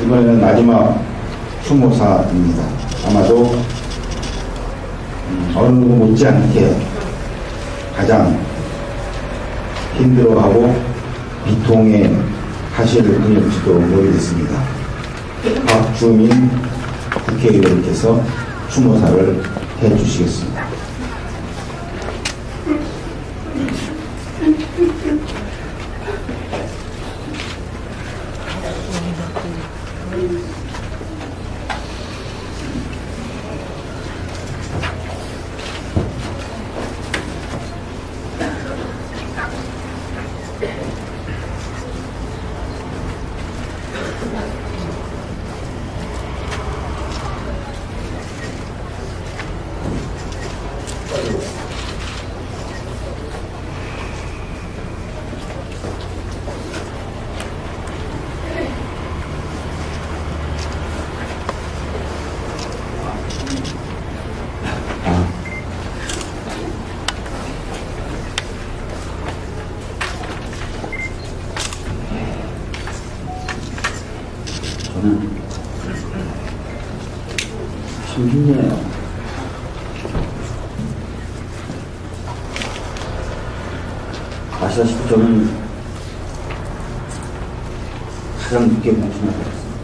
이번에는 마지막 추모사입니다. 아마도 어느 누구 못지않게 가장 힘들어하고 비통에 하실 분일지도 모르겠습니다. 박주민 국회의원께서 추모사를 해주시겠습니다. 저는 참 힘드네요. 아시다시피 저는 가장 늦게 공천을 받았습니다.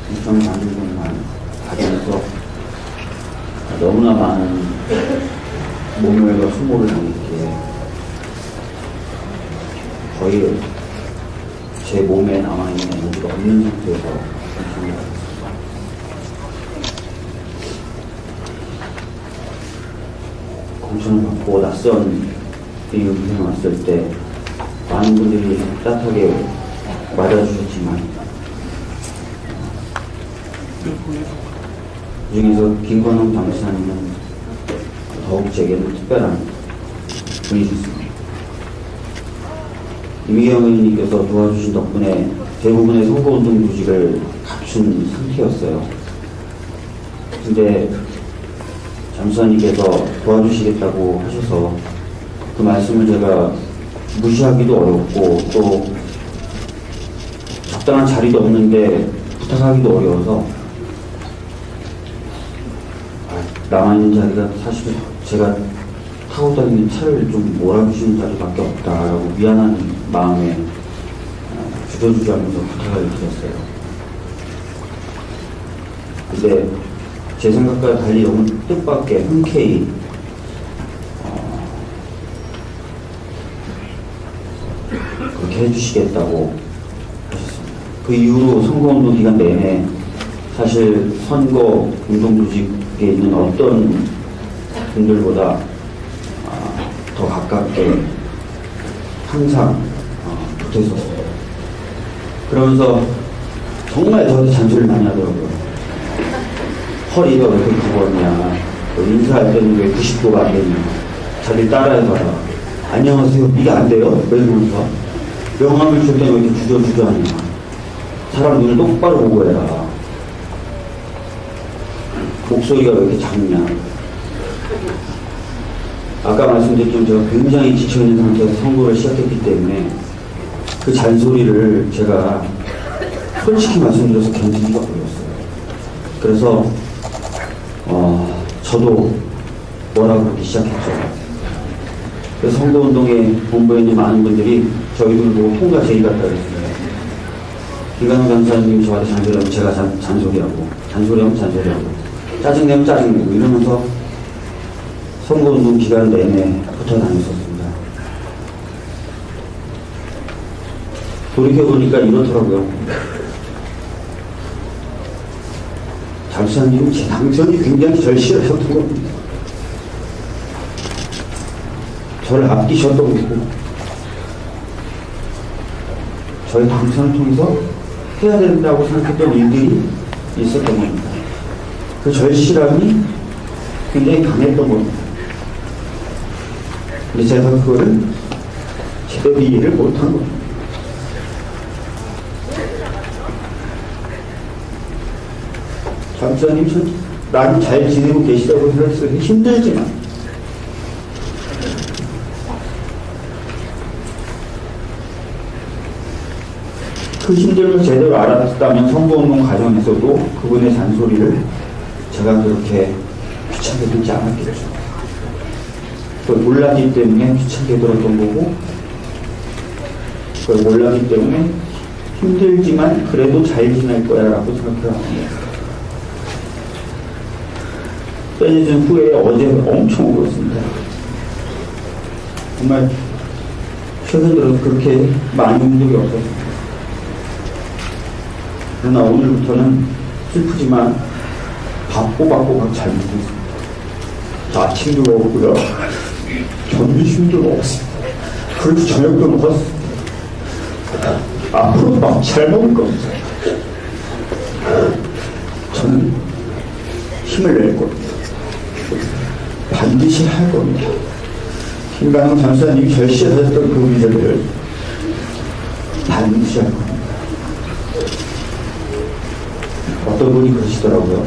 공천을 받는 것만 받으면서 너무나 많은 모멸과 수모를 당했기에 거의 제 몸에 남아있는 에너지가 없는 상태에서 공천을 받았습니다. 공천을 받고 낯선 이웃에 왔을 때 많은 분들이 따뜻하게 맞아주셨지만 그 중에서 김관홍 당시사님은 더욱 제게는 특별한 분이셨습니다. 이미경 의원님께서 도와주신 덕분에 대부분의 선거운동 조직을 갖춘 상태였어요. 근데 잠수사님께서 도와주시겠다고 하셔서 그 말씀을 제가 무시하기도 어렵고 또 적당한 자리도 없는데 부탁하기도 어려워서 남아있는 자리가 사실 제가 타고 다니는 차를 좀 몰아주시는 자리밖에 없다라고 미안한 마음에 주저주저하면서 부탁을 드렸어요. 근데 제 생각과 달리 너무 뜻밖의 흔쾌히 그렇게 해주시겠다고 하셨습니다. 그 이후로 선거운동 기간 내내 사실 선거 운동조직에 있는 어떤 분들보다 더 가깝게 항상 붙어 있었어요. 그러면서 정말 저한테 잔소리를 많이 하더라고요. 허리가 왜 이렇게 굽었냐, 인사할 때는 왜 90도가 안 되냐, 자기 따라해봐라. 안녕하세요, 이게 안 돼요? 왜 그러면서 명함을 줄 때는 왜 이렇게 주저주저하냐, 사람 눈을 똑바로 보고 해라, 목소리가 왜 이렇게 작냐. 아까 말씀드렸지만 제가 굉장히 지쳐있는 상태에서 선거를 시작했기 때문에 그 잔소리를 제가 솔직히 말씀드려서 견디기가 어려웠어요. 그래서 저도 뭐라고 그러기 시작했죠. 그래서 선거운동에 본부에 있는 많은 분들이 저희들 보고 통과 제의 같다 그랬어요. 김관홍 간사님이 저한테 잔소리하면 제가 잔소리하고, 잔소리하면 잔소리하고, 짜증내면 짜증내고 이러면서 선거운동 기간 내내 붙어 다녔었습니다. 돌이켜보니까 이렇더라고요. 잠시만요, 제 당선이 굉장히 절실하셨던 겁니다. 저를 아끼셨던 거고, 저희 당선을 통해서 해야 된다고 생각했던 일들이 있었던 겁니다. 그 절실함이 굉장히 강했던 겁니다. 근데 제가 그거를 제대로 이해를 못한 겁니다. 장수님, 나는 잘 지내고 계시다고 생각해서 힘들지만, 그 힘듦을 제대로 알았다면 선거운동 과정에서도 그분의 잔소리를 제가 그렇게 귀찮게 듣지 않았겠죠. 그걸 몰랐기 때문에 귀찮게 들었던 거고, 그걸 몰랐기 때문에 힘들지만 그래도 잘 지낼 거야 라고 생각을 합니다. 빼내준 후에 어제 엄청 울었습니다. 정말 최근 들어서 그렇게 많이 운 적이 없었습니다. 그러나 오늘부터는 슬프지만 밥 꼬박꼬박 잘 먹고 있습니다. 아침도 먹었고요. 점심도 먹었습니다. 그리고 저녁도 먹었습니다. 앞으로 밥 잘 먹을 겁니다. 저는 힘을 낼 겁니다. 반드시 할 겁니다. 김관영 전사님이 결심하셨던 그 문제를 반드시 할 겁니다. 어떤 분이 그러시더라고요.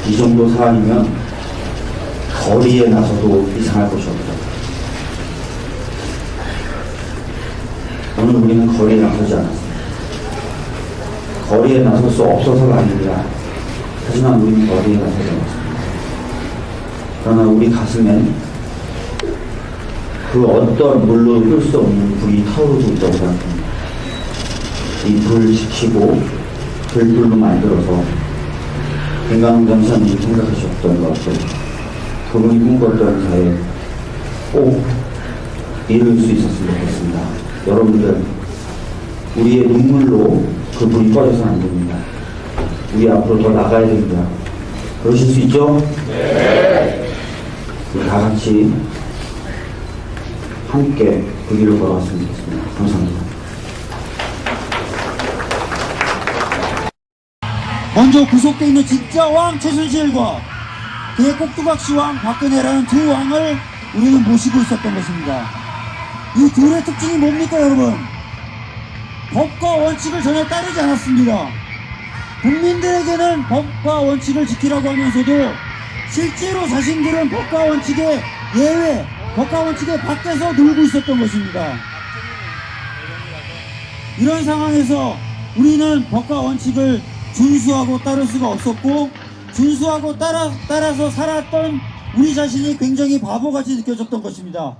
이 정도 사안이면 거리에 나서도 이상할 것이 없다. 오늘 우리는 거리에 나서지 않았습니다. 거리에 나설 수 없어서가 아닙니다. 하지만 우리는 거리에 나서지 않았습니다. 그러나 우리 가슴에 그 어떤 물로 끌 수 없는 불이 타오르고 있다고 생각합니다. 이 불을 지키고 불불로 만들어서 김관영 전사님이 생각하셨던 것들, 그분이 꿈꿨던 사회 꼭 이룰 수 있었으면 좋겠습니다. 여러분들, 우리의 눈물로 그 불이 꺼져서는 안 됩니다. 우리 앞으로 더 나가야 됩니다. 그러실 수 있죠? 네. 우리 다 같이 함께 그 길을 걸어갔으면 좋겠습니다. 감사합니다. 먼저 구속되어 있는 진짜 왕 최순실과 그의 꼭두각시 왕 박근혜라는 두 왕을 우리는 모시고 있었던 것입니다. 이 둘의 특징이 뭡니까, 여러분? 법과 원칙을 전혀 따르지 않았습니다. 국민들에게는 법과 원칙을 지키라고 하면서도 실제로 자신들은 법과 원칙의 예외, 법과 원칙의 밖에서 놀고 있었던 것입니다. 이런 상황에서 우리는 법과 원칙을 준수하고 따를 수가 없었고, 준수하고 따라서 살았던 우리 자신이 굉장히 바보같이 느껴졌던 것입니다.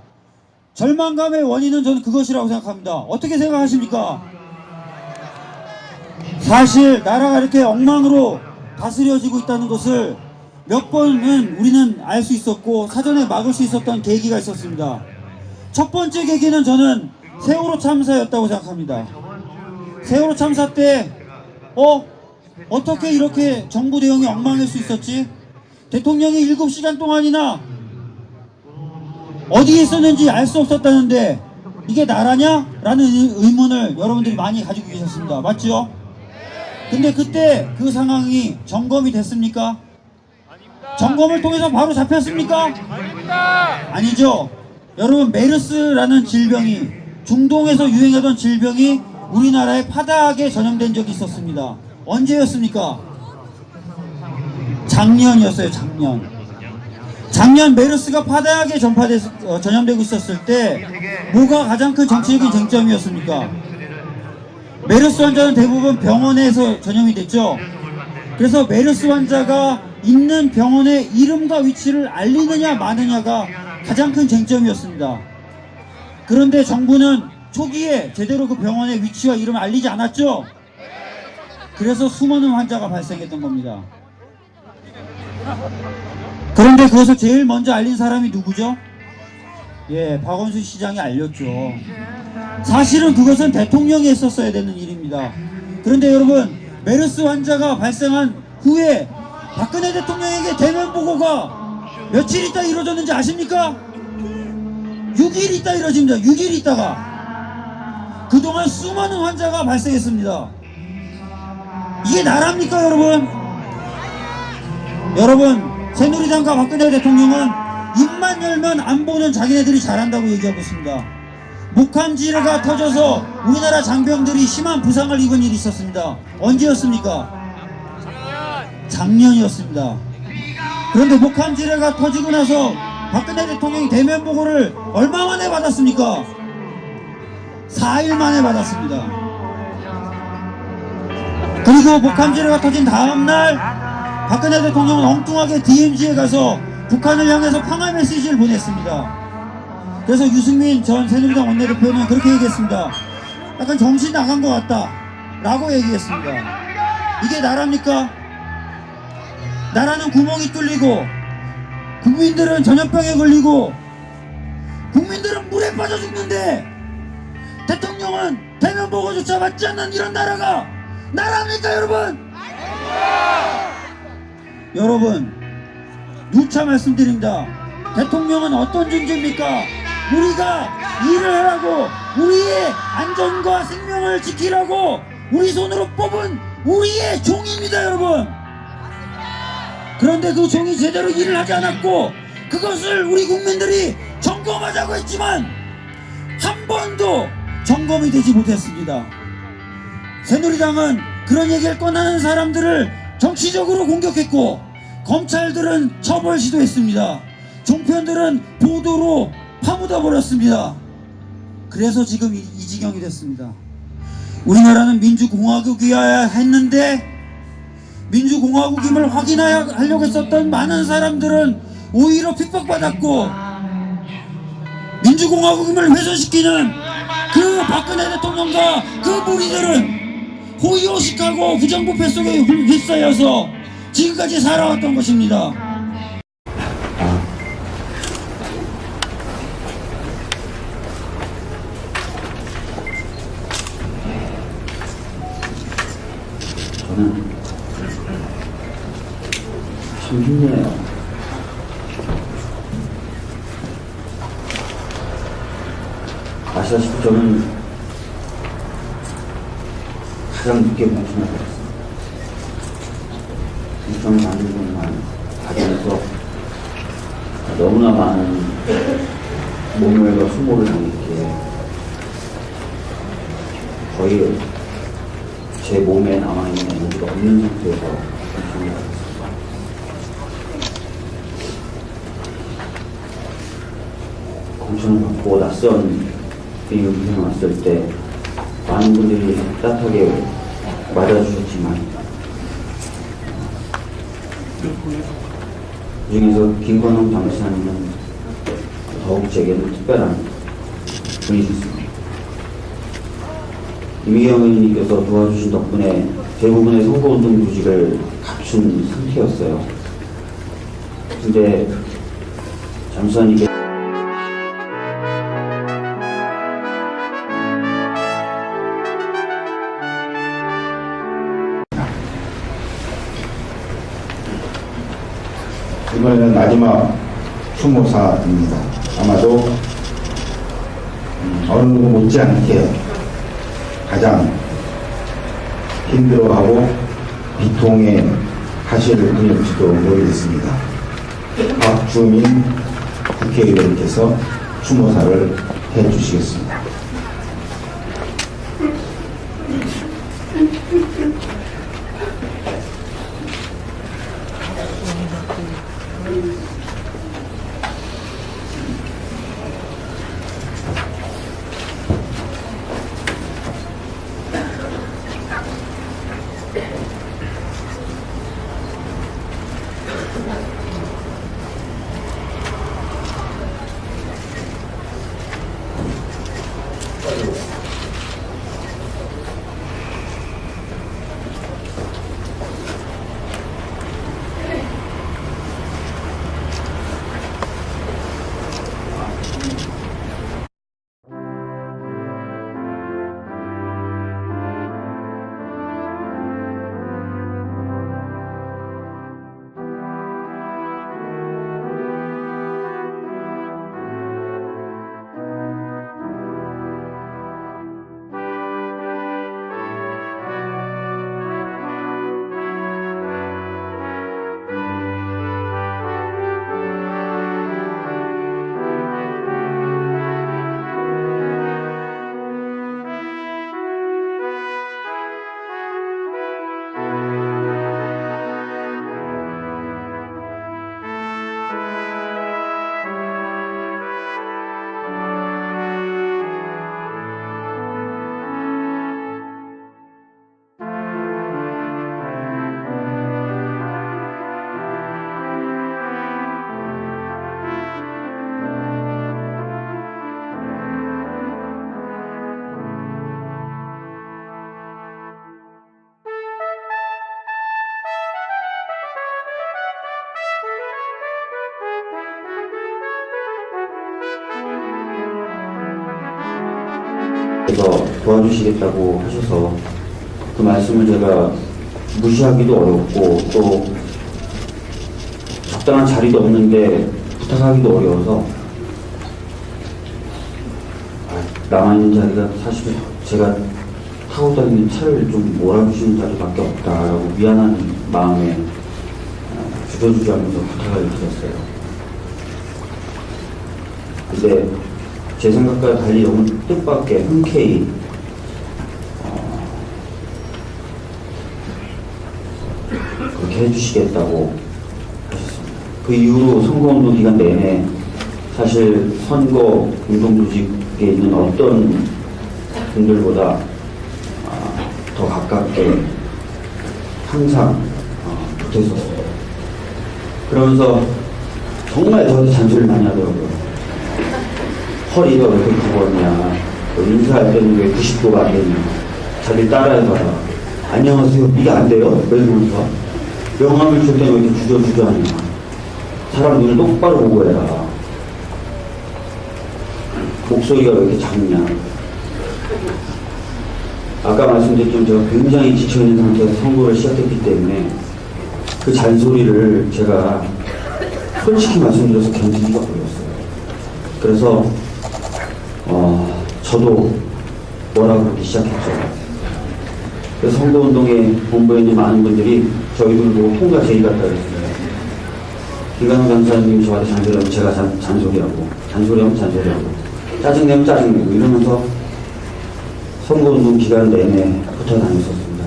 절망감의 원인은 저는 그것이라고 생각합니다. 어떻게 생각하십니까? 사실 나라가 이렇게 엉망으로 다스려지고 있다는 것을 몇 번은 우리는 알 수 있었고 사전에 막을 수 있었던 계기가 있었습니다. 첫 번째 계기는 저는 세월호 참사였다고 생각합니다. 세월호 참사 때 어떻게 이렇게 정부 대응이 엉망일 수 있었지? 대통령이 7시간 동안이나 어디에 있었는지 알 수 없었다는데 이게 나라냐? 라는 의문을 여러분들이 많이 가지고 계셨습니다. 맞죠? 근데 그때 그 상황이 점검이 됐습니까? 점검을 통해서 바로 잡혔습니까? 아니죠. 여러분, 메르스라는 질병이, 중동에서 유행하던 질병이 우리나라에 파다하게 전염된 적이 있었습니다. 언제였습니까? 작년이었어요. 작년 메르스가 파다하게 전염되고 있었을 때 뭐가 가장 큰 정치적인 쟁점이었습니까? 메르스 환자는 대부분 병원에서 전염이 됐죠. 그래서 메르스 환자가 있는 병원의 이름과 위치를 알리느냐 마느냐가 가장 큰 쟁점이었습니다. 그런데 정부는 초기에 제대로 그 병원의 위치와 이름을 알리지 않았죠. 그래서 수많은 환자가 발생했던 겁니다. 그런데 그것을 제일 먼저 알린 사람이 누구죠? 박원순 시장이 알렸죠. 사실은 그것은 대통령이 했었어야 되는 일입니다. 그런데 여러분, 메르스 환자가 발생한 후에 박근혜 대통령에게 대면 보고가 며칠 있다 이루어졌는지 아십니까? 6일 있다 이루어집니다. 6일 있다가. 그동안 수많은 환자가 발생했습니다. 이게 나라입니까, 여러분? 여러분, 새누리당과 박근혜 대통령은 입만 열면 안보는 자기네들이 잘한다고 얘기하고 있습니다. 목함지뢰가 터져서 우리나라 장병들이 심한 부상을 입은 일이 있었습니다. 언제였습니까? 작년이었습니다. 그런데 목함지뢰가 터지고 나서 박근혜 대통령이 대면 보고를 얼마 만에 받았습니까? 4일 만에 받았습니다. 그리고 북한지뢰가 터진 다음날 박근혜 대통령은 엉뚱하게 DMZ에 가서 북한을 향해서 평화 메시지를 보냈습니다. 그래서 유승민 전 새누리당 원내대표는 그렇게 얘기했습니다. 약간 정신 나간 것 같다 라고 얘기했습니다. 이게 나라입니까? 나라는 구멍이 뚫리고 국민들은 전염병에 걸리고 국민들은 물에 빠져 죽는데 대통령은 대면 보고조차 받지 않는 이런 나라가 나라입니까 여러분? 여러분 누차 말씀드립니다. 대통령은 어떤 존재입니까? 우리가 일을 하라고 우리의 안전과 생명을 지키라고 우리 손으로 뽑은 우리의 종입니다 여러분. 그런데 그 종이 제대로 일을 하지 않았고 그것을 우리 국민들이 점검하자고 했지만 한 번도 점검이 되지 못했습니다. 새누리당은 그런 얘기를 꺼내는 사람들을 정치적으로 공격했고 검찰들은 처벌 시도했습니다. 종편들은 보도로 파묻어 버렸습니다. 그래서 지금 이 지경이 됐습니다. 우리나라는 민주공화국이어야 했는데 민주공화국임을 확인하려고 했었던 많은 사람들은 오히려 핍박받았고 민주공화국임을 훼손시키는 그 박근혜 대통령과 그 무리들은 호의호식하고 부정부패 속에 휩싸여서 지금까지 살아왔던 것입니다. 저는 참 힘드네요. 아시다시피 저는 가장 늦게 공천을 받았습니다. 공천을 받는 것만 받으면서 너무나 많은 모멸과 수모를 당했기에 거의 제 몸에 남아있는 에너지가 없는 상태에서 공천을 받았습니다. 공천을 받고 낯선 인생에 왔을 때 많은 분들이 따뜻하게 맞아주셨지만 그중에서 김건웅 당시사님은 더욱 제게는 특별한 분이셨습니다. 이미경 의원님께서 도와주신 덕분에 대부분의 선거운동 조직을 갖춘 상태였어요. 근데 잠수사님께 이번에는 마지막 추모사입니다. 아마도 어느 누구 못지않게 가장 힘들어하고 비통에 하실 분일지도 모르겠습니다. 박주민 국회의원께서 추모사를 해주시겠습니다. 그래서 도와주시겠다고 하셔서 그 말씀을 제가 무시하기도 어렵고 또 적당한 자리도 없는데 부탁하기도 어려워서 남아있는 자리가 사실 제가 타고 다니는 차를 좀 몰아주시는 자리밖에 없다라고 미안한 마음에 주저주저하면서 부탁을 드렸어요. 근데 제 생각과 달리 너무 뜻밖의 흔쾌히 그렇게 해주시겠다고 하셨습니다. 그 이후로 선거운동 기간 내내 사실 선거 운동조직에 있는 어떤 분들보다 더 가깝게 항상 붙어 있었어요. 그러면서 정말 저한테 잔소리를 많이 하더라고요. 허리가 왜 이렇게 굽었냐, 인사할 때는 왜 90도가 안 되냐, 자기를 따라해봐라. 안녕하세요, 이게 안 돼요? 왜 그러면서 명함을 줄 때는 왜 이렇게 주저주저하냐, 사람 눈을 똑바로 보고 해라, 목소리가 왜 이렇게 작냐. 아까 말씀드렸지만 제가 굉장히 지쳐있는 상태에서 선거를 시작했기 때문에 그 잔소리를 제가 솔직히 말씀드려서 견디기가 어려웠어요. 그래서 저도 뭐라고 그러기 시작했죠. 그래서 선거운동에 본부에 있는 많은 분들이 저희들 보고 통과 제의 같다 그랬습니다. 김관우 간사님이 저한테 잔소리하면 제가 잔소리하고, 잔소리하면 잔소리하고, 짜증내면 짜증내고 이러면서 선거운동 기간 내내 붙어 다녔었습니다.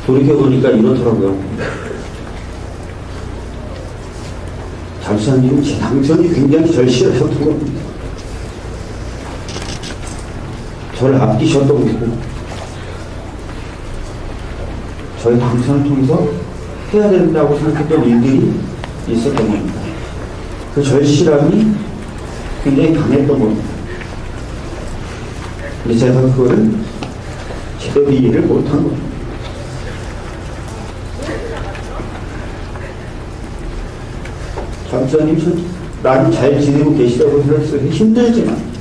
돌이켜보니까 이렇더라고요. 장수사님은 제 당선이 굉장히 절실하셨던 겁니다. 저를 아끼셨던 거고, 저희 당선을 통해서 해야 된다고 생각했던 일들이 있었던 겁니다. 그 절실함이 굉장히 강했던 겁니다. 근데 제가 그거를 제대로 이해를 못한 겁니다. 장수사님, 난 잘 지내고 계시다고 생각했어요. 힘들지만